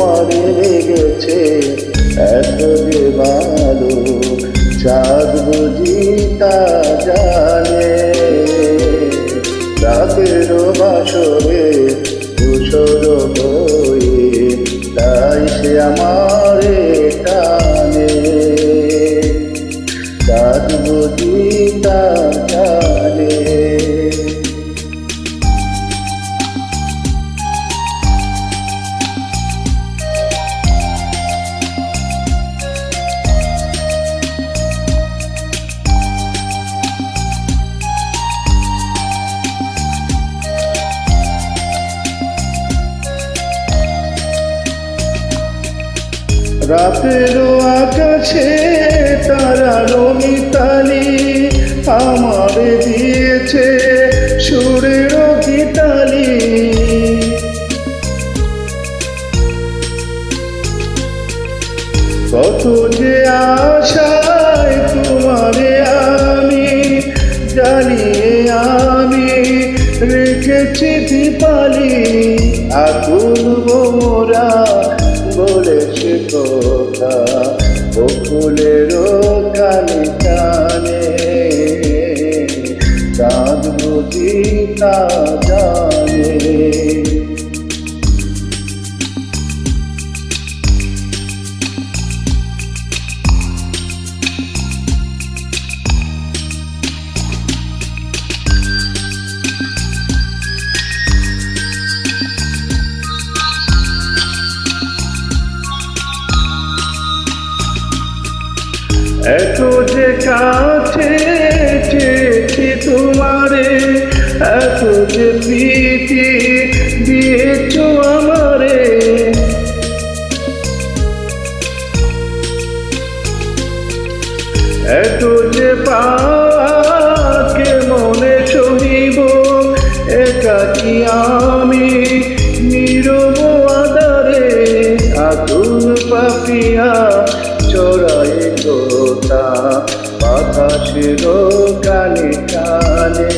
তোমারে লেগেছে এত যে ভালো, চাঁদ বুঝি তা জানে। রাতের বাসরে ধূসর হয়ে তাই সে আমারে টানে, চাঁদ বুঝি তা জানে। রাতের আকাশে তারারও মিতালি আমারে দিয়েছে সুরের গীতালি। কত যে আশায় তোমারে আমি জানিয়ে আমি রেখেছি দীপালি। আকুল মোরা বলেছে কথা বকুলেরও কানে কানে, চাঁদ বুঝি তা জানে। এত যে কাছে চেয়েছি তোমারে, এত যে প্রীতি দিয়েছ আমারে। এত যে পাকে মনে সহিব একাকি আমি নীরব আধারে। আতুল পাপিয়া চড়াই তোতা বাতাসের কানে কানে,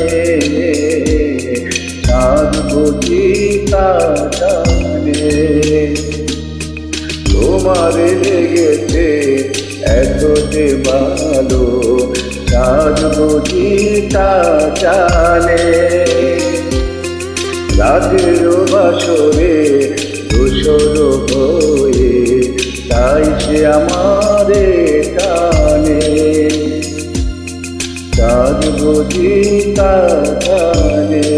চাঁদ বুঝি তা জানে। তোমারে লেগেছে এত যে ভালো, চাঁদ বুঝি তা জানে। রাতের বাসরে ধূসর হয়ে তাই সে আমারে টানে, চাঁদ বুঝি তা জানে।